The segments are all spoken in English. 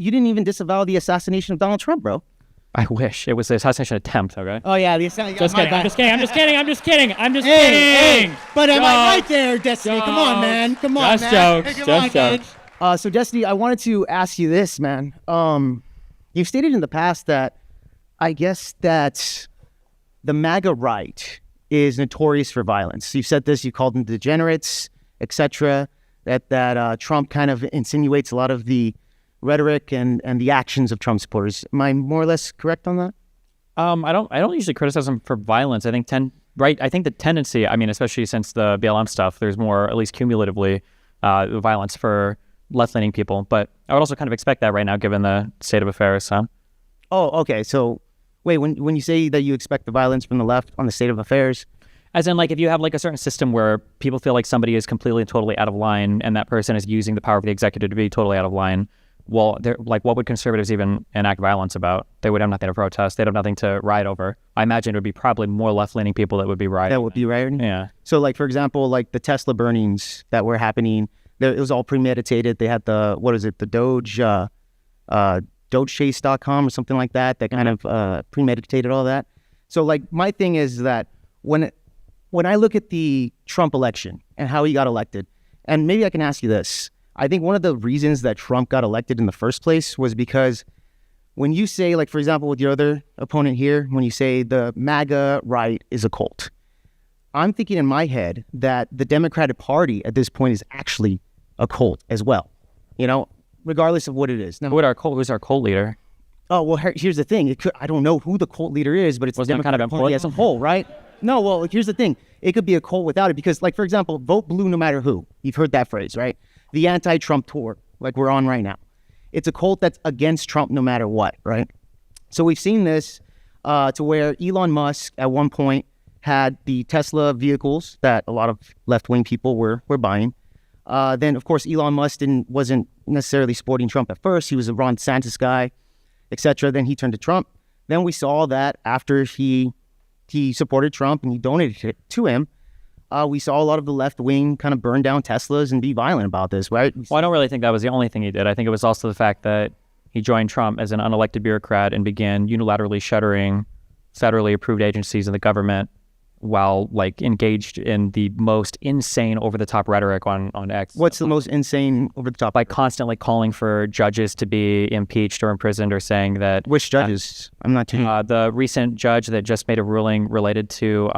you didn't even disavow the assassination of Donald Trump, bro. I wish it was the assassination attempt. Okay. Oh yeah, the assassination. Just kidding. I'm just kidding. Hey, but am I right there, Destiny? Come on, man. Come on, just man. Jokes. Come Just on, jokes. man. So Destiny, I wanted to ask you this, man. You've stated in the past that I guess that the MAGA right is notorious for violence. You've said this. You called them degenerates, etc. That Trump kind of insinuates a lot of the rhetoric and the actions of Trump supporters. Am I more or less correct on that? I don't usually criticize them for violence. I think I think the tendency, I mean, especially since the BLM stuff, there's more, at least cumulatively, violence for left-leaning people. But I would also kind of expect that right now, given the state of affairs. So. Oh, okay. So, wait, when you say that you expect the violence from the left on the state of affairs, as in, like, if you have like a certain system where people feel like somebody is completely and totally out of line, and that person is using the power of the executive to be totally out of line. Well, they're like, what would conservatives even enact violence about? They would have nothing to protest. They'd have nothing to riot over. I imagine it would be probably more left-leaning people that would be rioting. That would be rioting? Yeah. So, like, for example, like the Tesla burnings that were happening, it was all premeditated. They had the Doge, DogeChase.com or something like that kind of premeditated all that. So, like, my thing is that when I look at the Trump election and how he got elected, and maybe I can ask you this, I think one of the reasons that Trump got elected in the first place was because when you say, like, for example, with your other opponent here, when you say the MAGA right is a cult, I'm thinking in my head that the Democratic Party at this point is actually a cult as well, you know, regardless of what it is. Now, who's our cult leader? Oh, well, here's the thing. I don't know who the cult leader is, but it's the Democratic Party as a whole, right? No, well, here's the thing. It could be a cult without it because, like, for example, vote blue no matter who. You've heard that phrase, right? The anti-Trump tour, like we're on right now. It's a cult that's against Trump no matter what, right? So we've seen this to where Elon Musk at one point had the Tesla vehicles that a lot of left-wing people were buying. Then, of course, Elon Musk wasn't necessarily supporting Trump at first. He was a Ron DeSantis guy, etc. Then he turned to Trump. Then we saw that after he supported Trump and he donated it to him, we saw a lot of the left wing kind of burn down Teslas and be violent about this, right? Well, I don't really think that was the only thing he did. I think it was also the fact that he joined Trump as an unelected bureaucrat and began unilaterally shuttering federally approved agencies in the government while, like, engaged in the most insane over-the-top rhetoric on X. What's the most insane over-the-top? By constantly calling for judges to be impeached or imprisoned, or saying that... Which judges? I'm not too... the recent judge that just made a ruling related to...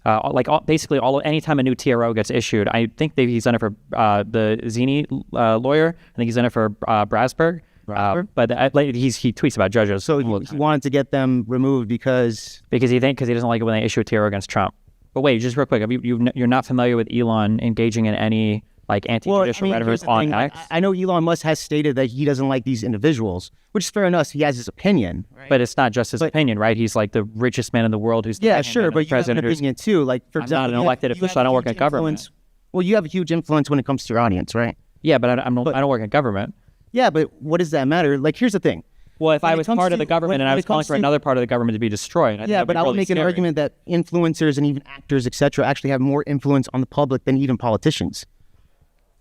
anytime a new TRO gets issued, I think that he's done it for the Zini lawyer. I think he's done it for Brasberg. But he tweets about judges. So he wanted to get them removed because he doesn't like it when they issue a TRO against Trump. But wait, just real quick, you're not familiar with Elon engaging in any like anti-judicial rhetoric on X? I know Elon Musk has stated that he doesn't like these individuals, which is fair enough. He has his opinion, right? But it's not just his opinion, right? He's like the richest man in the world. Who's sure, but you have an opinion too. Like, for example, I'm not an elected official. I don't work at government. Well, you have a huge influence when it comes to your audience, right? Yeah, but I don't work at government. Yeah, but what does that matter? Like, here's the thing. Well, if I was part of the government and I was calling for another part of the government to be destroyed, but I would make an argument that influencers and even actors, etc., actually have more influence on the public than even politicians.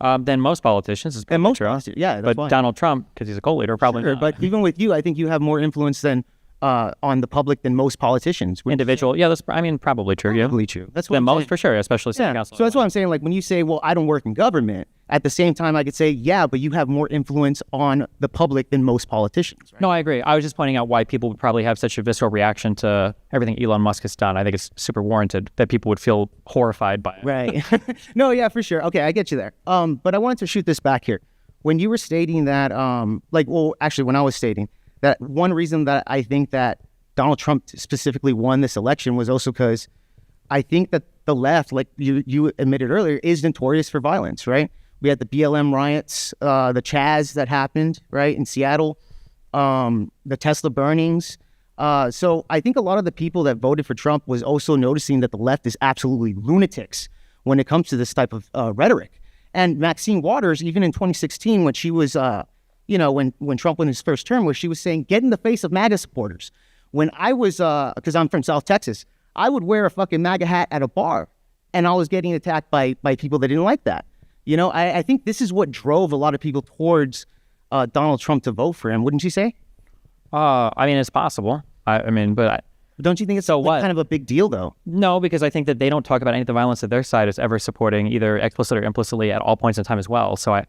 Than most politicians. Is and most politicians, yeah. But Donald Trump, because he's a cult leader, probably not. But even with you, I think you have more influence than on the public than most politicians. Individual, yeah, that's probably true. Probably true. That's what most for sure, especially city council. So that's what I'm saying. Like, when you say, well, I don't work in government, at the same time, I could say, yeah, but you have more influence on the public than most politicians. Right? No, I agree. I was just pointing out why people would probably have such a visceral reaction to everything Elon Musk has done. I think it's super warranted that people would feel horrified by it. Right. No, yeah, for sure. Okay, I get you there. But I wanted to shoot this back here. When you were stating that, when I was stating that one reason that I think that Donald Trump specifically won this election was also because I think that the left, like you admitted earlier, is notorious for violence, right? We had the BLM riots, the Chaz that happened, right, in Seattle, the Tesla burnings. So I think a lot of the people that voted for Trump was also noticing that the left is absolutely lunatics when it comes to this type of rhetoric. And Maxine Waters, even in 2016, when she was, when Trump won his first term, where she was saying, get in the face of MAGA supporters. When I was, because I'm from South Texas, I would wear a fucking MAGA hat at a bar, and I was getting attacked by people that didn't like that. You know, I think this is what drove a lot of people towards Donald Trump to vote for him, wouldn't you say? I mean, it's possible. But don't you think it's kind of a big deal, though? No, because I think that they don't talk about any of the violence that their side is ever supporting, either explicit or implicitly, at all points in time as well. So,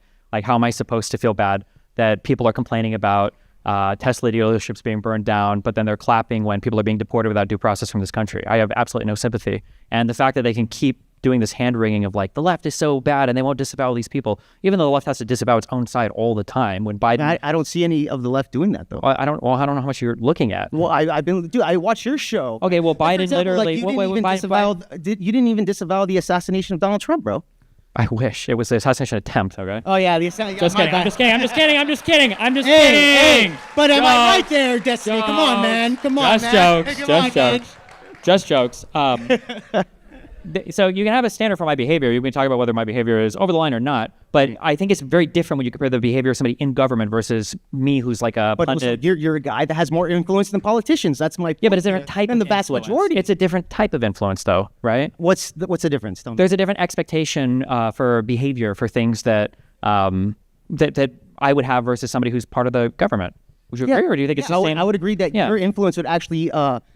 how am I supposed to feel bad that people are complaining about Tesla dealerships being burned down, but then they're clapping when people are being deported without due process from this country? I have absolutely no sympathy. And the fact that they can keep doing this hand-wringing of like, the left is so bad and they won't disavow these people, even though the left has to disavow its own side all the time. When Biden... I don't see any of the left doing that, though. I don't know how much you're looking at. Well, I watch your show. Okay, well, Biden literally... You didn't even disavow the assassination of Donald Trump, bro. I wish. It was the assassination attempt, okay? Oh, yeah. I'm just kidding. Hey, but am I right there, Destiny? Come on, man. Come on, man. Just jokes. So you can have a standard for my behavior. You can talk about whether my behavior is over the line or not. But I think it's very different when you compare the behavior of somebody in government versus me, who's like a pundit. You're a guy that has more influence than politicians. That's my point. Yeah, but it's a different type. And the vast majority. It's a different type of influence, though, right? What's the difference? There's a different expectation for behavior for things that that I would have versus somebody who's part of the government. Would you agree, or do you think it's the same? I would agree that your influence would actually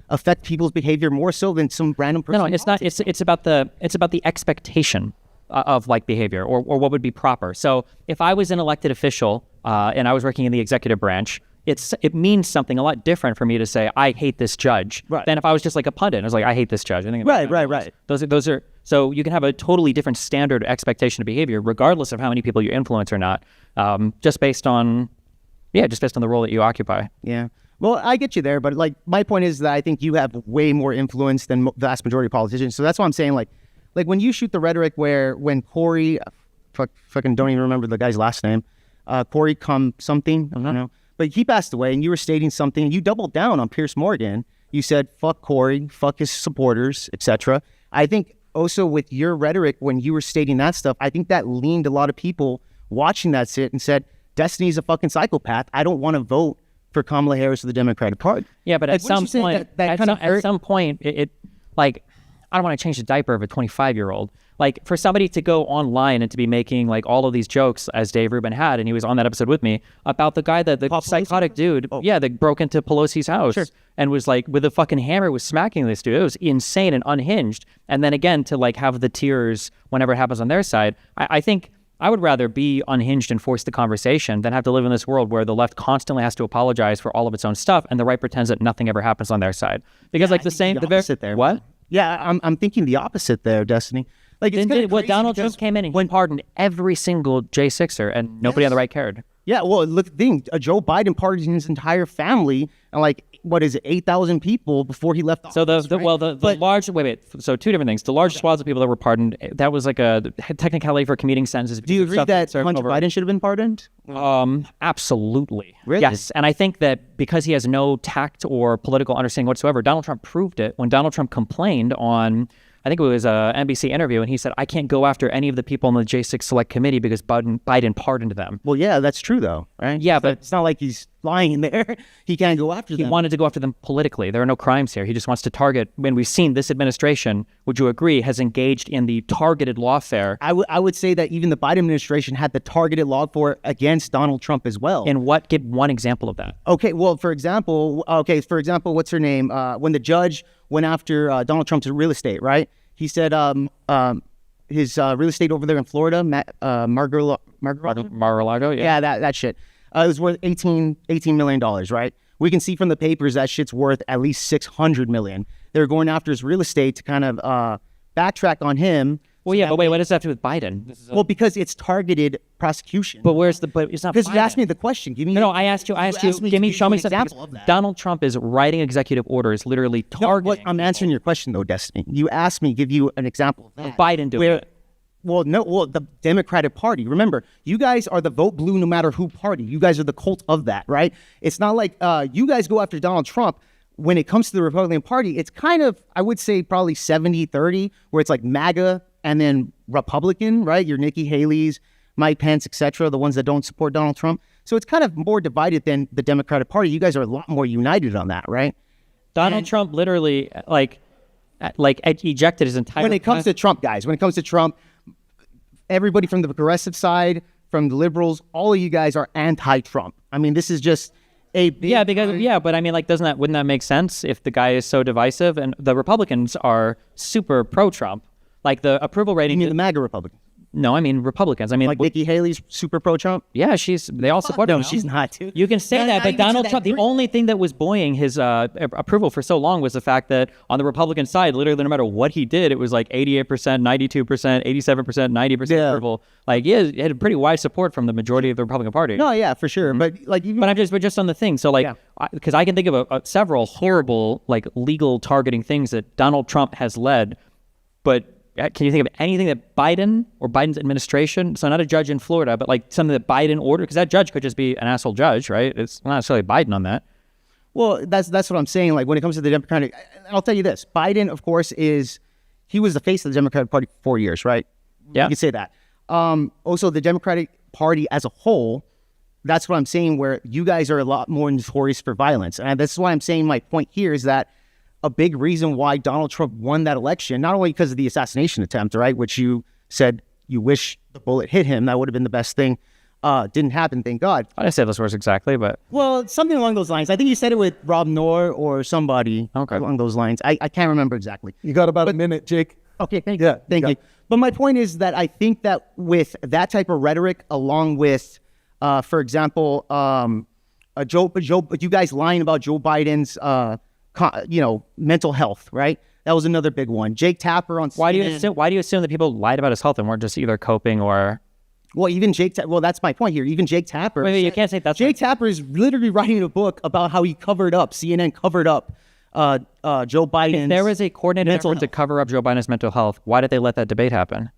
affect people's behavior more so than some random person. No, it's not. It's about the expectation of like behavior or what would be proper. So if I was an elected official and I was working in the executive branch, it means something a lot different for me to say I hate this judge than if I was just like a pundit. I was like, I hate this judge. I think right. Those are so you can have a totally different standard expectation of behavior regardless of how many people you influence or not, just based on the role that you occupy. Yeah. Well, I get you there, but like my point is that I think you have way more influence than the vast majority of politicians. So that's why I'm saying like when you shoot the rhetoric when Corey, fucking don't even remember the guy's last name, Corey something, I don't know, but he passed away and you were stating something, you doubled down on Pierce Morgan. You said, fuck Corey, fuck his supporters, etc. I think also with your rhetoric, when you were stating that stuff, I think that leaned a lot of people watching that sit and said, Destiny's a fucking psychopath. I don't want to vote for Kamala Harris or the Democratic Party. Yeah, but at some point, it like, I don't want to change the diaper of a 25-year-old. Like, for somebody to go online and to be making like all of these jokes, as Dave Rubin had, and he was on that episode with me, about the guy the psychotic dude, that broke into Pelosi's house and was like with a fucking hammer was smacking this dude. It was insane and unhinged. And then again to like have the tears whenever it happens on their side. I think I would rather be unhinged and force the conversation than have to live in this world where the left constantly has to apologize for all of its own stuff and the right pretends that nothing ever happens on their side. Because like the opposite there. What? Yeah, I'm thinking the opposite there, Destiny. Like it's Donald Trump came in and he pardoned every single J6er and nobody on the right cared. Yeah, well, look, the thing, Joe Biden pardoned his entire family and like, what is it, 8,000 people before he left office. So so two different things. The large swaths of people that were pardoned, that was like a technicality for commuting sentences. Do you agree that Hunter Biden should have been pardoned? Absolutely. Really? Yes, and I think that because he has no tact or political understanding whatsoever, Donald Trump proved it when Donald Trump complained on, I think it was an NBC interview, and he said, I can't go after any of the people on the J6 Select Committee because Biden pardoned them. Well, yeah, that's true, though, right? Yeah, but it's not like he's lying there. He can't go after them. He wanted to go after them politically. There are no crimes here. He just wants to target, when we've seen this administration, would you agree, has engaged in the targeted lawfare. I would say that even the Biden administration had the targeted lawfare against Donald Trump as well. And give one example of that. Okay, well, for example, what's her name? When the judge went after Donald Trump's real estate, right? He said his real estate over there in Florida, Mar-a-Lago, yeah. Yeah, that shit. It was worth $18 million, right? We can see from the papers that shit's worth at least $600 million. They're going after his real estate to kind of backtrack on him. Well, yeah, but wait, what does that have to do with Biden? Well, because it's targeted prosecution. But it's not because you asked me the question. Give me. No, I asked you. Show me some example of that. Donald Trump is writing executive orders, literally targeting. I'm answering your question though, Destiny. You asked me, give you an example of that. Biden doing it. Well, the Democratic Party. Remember, you guys are the vote blue no matter who party. You guys are the cult of that, right? It's not like you guys go after Donald Trump. When it comes to the Republican Party, it's kind of, I would say, probably 70-30, where it's like MAGA and then Republican, right? Your Nikki Haley's, Mike Pence, etc., the ones that don't support Donald Trump. So it's kind of more divided than the Democratic Party. You guys are a lot more united on that, right? Donald Trump literally, ejected his entire... When it comes to Trump, guys, everybody from the progressive side, from the liberals, all of you guys are anti-Trump. I mean, this is just a big but I mean, like, wouldn't that make sense if the guy is so divisive and the Republicans are super pro-Trump? Like the approval rating. You mean the MAGA Republicans? No, I mean Republicans. I mean, like Nikki Haley's super pro-Trump. Yeah, they all support her. No, she's not, dude. You can say that, but Donald Trump, the only thing that was buoying his approval for so long was the fact that on the Republican side, literally no matter what he did, it was like 88%, 92%, 87%, 90% approval. Like, yeah, it had pretty wide support from the majority of the Republican Party. No, yeah, for sure. But like, but just on the thing. So like, because I can think of several horrible like legal targeting things that Donald Trump has led, but can you think of anything that Biden or Biden's administration, so not a judge in Florida, but like something that Biden ordered? Because that judge could just be an asshole judge, right? It's not necessarily Biden on that. Well, that's what I'm saying. Like when it comes to the Democratic, I'll tell you this. Biden, of course, he was the face of the Democratic Party for 4 years, right? Yeah. You can say that. Also, the Democratic Party as a whole, that's what I'm saying, where you guys are a lot more notorious for violence. And that's why I'm saying my point here is that a big reason why Donald Trump won that election, not only because of the assassination attempt, right, which you said you wish the bullet hit him, that would have been the best thing. Didn't happen, thank God. I didn't say those words exactly, but... Well, something along those lines. I think you said it with Rob Noor or somebody along those lines. I can't remember exactly. You got about a minute, Jake. Okay, thank you. But my point is that I think that with that type of rhetoric, along with, for example, you guys lying about Joe Biden's... mental health, right? That was another big one. Jake Tapper on CNN. Why do you assume that people lied about his health and weren't just either coping or... Well, even well, that's my point here. Even Jake Tapper. Wait, you can't say that's... Jake Tapper is literally writing a book about how he covered up, CNN covered up Joe Biden's... If there was a coordinated effort to cover up Joe Biden's mental health, why did they let that debate happen?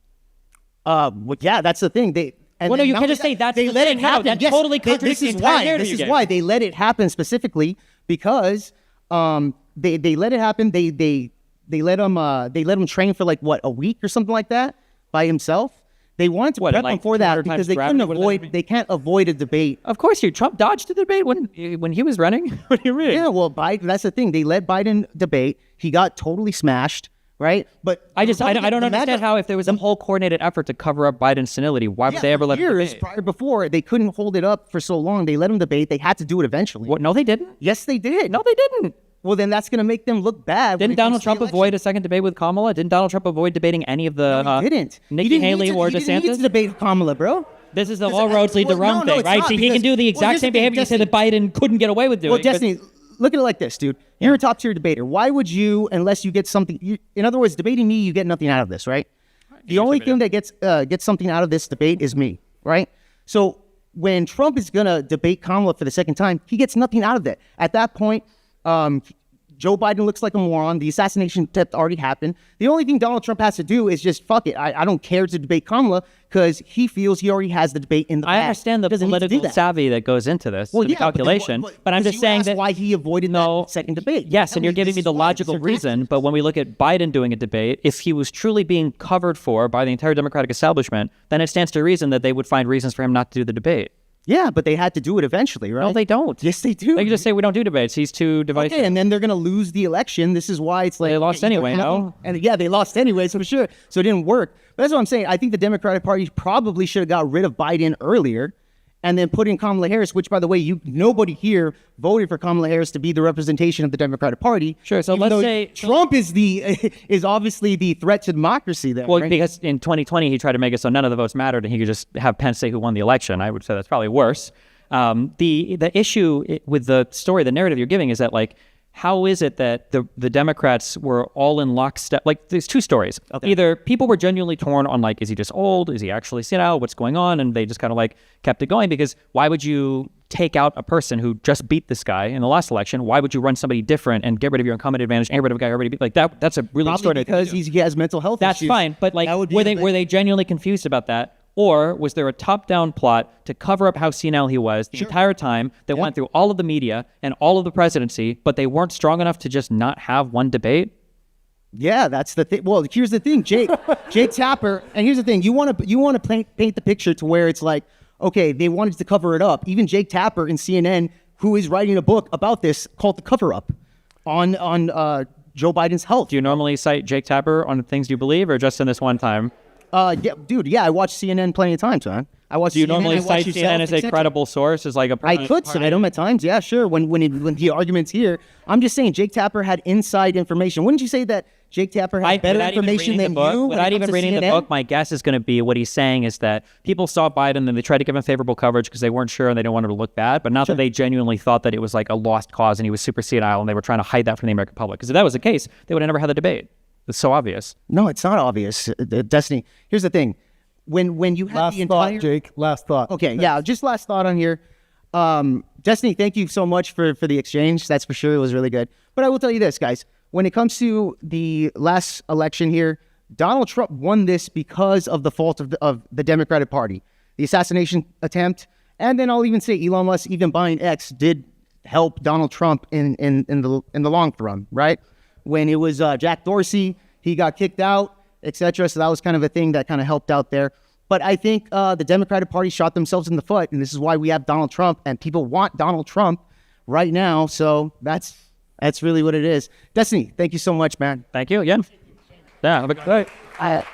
Yeah, that's the thing. You can't just say that's they let it happen. That totally contradicts the entire narrative. This is why they let it happen specifically because... they let it happen. They let him train for like a week or something like that by himself. They wanted to prep him for that because they can't avoid a debate. Of course, Trump dodged the debate when he was running. What do you mean? Yeah, well, Biden. That's the thing. They let Biden debate. He got totally smashed, right? But I don't understand how if there was a whole coordinated effort to cover up Biden's senility, why would they ever let him debate? Prior before, they couldn't hold it up for so long. They let him debate. They had to do it eventually. What? No, they didn't. Yes, they did. No, they didn't. Well, then that's going to make them look bad. Didn't Donald Trump avoid a second debate with Kamala? Didn't Donald Trump avoid debating any of the... No, he didn't. Nikki Haley or DeSantis? He didn't need to debate Kamala, bro. This is the all roads lead to Rome thing, right? So he can do the exact same behavior you said that Biden couldn't get away with doing. Well, Destiny, look at it like this, dude. You're a top-tier debater. Why would you, unless you get something... in other words, debating me, you get nothing out of this, right? The only thing that gets something out of this debate is me, right? So when Trump is going to debate Kamala for the second time, he gets nothing out of that. At that point... Joe Biden looks like a moron. The assassination attempt already happened. The only thing Donald Trump has to do is just, fuck it. I don't care to debate Kamala because he feels he already has the debate in the past. I understand the political savvy that goes into this, the calculation, but I'm just saying that... why he avoided that second debate. Yes, and you're giving me the logical reason, but when we look at Biden doing a debate, if he was truly being covered for by the entire Democratic establishment, then it stands to reason that they would find reasons for him not to do the debate. Yeah, but they had to do it eventually, right? No, they don't. Yes, they do. They can just say, we don't do debates. He's too divisive. Okay, and then they're going to lose the election. This is why it's like... They lost anyway, no? And yeah, they lost anyway, so for sure. So it didn't work. But that's what I'm saying. I think the Democratic Party probably should have got rid of Biden earlier and then put in Kamala Harris, which, by the way, nobody here voted for Kamala Harris to be the representation of the Democratic Party. Sure, so let's say... Trump is obviously the threat to democracy there, Well, right? because in 2020, he tried to make it so none of the votes mattered and he could just have Pence say who won the election. I would say that's probably worse. The issue with the story, the narrative you're giving is that, like, how is it that the Democrats were all in lockstep? Like, there's two stories. Okay. Either people were genuinely torn on, like, is he just old? Is he actually senile? What's going on? And they just kind of, like, kept it going because why would you take out a person who just beat this guy in the last election? Why would you run somebody different and get rid of your incumbent advantage and get rid of a guy who already beat? Like, that's a really Probably because he has mental health That's issues. fine. But, like, were they genuinely confused about that? Or was there a top-down plot to cover up how senile he was the entire time that went through all of the media and all of the presidency, but they weren't strong enough to just not have one debate? Yeah, that's the thing. Well, here's the thing, Jake Tapper. And here's the thing: you want to paint the picture to where it's like, okay, they wanted to cover it up. Even Jake Tapper in CNN, who is writing a book about this called "The Cover Up" on Joe Biden's health. Do you normally cite Jake Tapper on things you believe, or just in this one time? Yeah, dude. Yeah, I watch CNN plenty of times, man. I watch. Do you CNN, normally I watch cite yourself, CNN as a etc. credible source, as like a? I could cite them at times. Yeah, sure. When the argument's here, I'm just saying Jake Tapper had inside information. Wouldn't you say that Jake Tapper had better information than you? Without even reading the book, my guess is going to be what he's saying is that people saw Biden and they tried to give him favorable coverage because they weren't sure and they didn't want him to look bad, but not that they genuinely thought that it was like a lost cause and he was super senile and they were trying to hide that from the American public. Because if that was the case, they would have never had the debate. It's so obvious. No, it's not obvious. Destiny. Here's the thing. When you have the entire... Last thought, Jake. Last thought. Okay, yeah, just last thought on here. Destiny, thank you so much for the exchange. That's for sure. It was really good. But I will tell you this, guys. When it comes to the last election here, Donald Trump won this because of the fault of the Democratic Party. The assassination attempt, and then I'll even say Elon Musk, even buying X, did help Donald Trump in the long run, right? When it was Jack Dorsey, he got kicked out, etc. So that was kind of a thing that kind of helped out there. But I think the Democratic Party shot themselves in the foot, and this is why we have Donald Trump, and people want Donald Trump right now. So that's really what it is. Destiny, thank you so much, man. Thank you. Yeah. Yeah. Have a good night.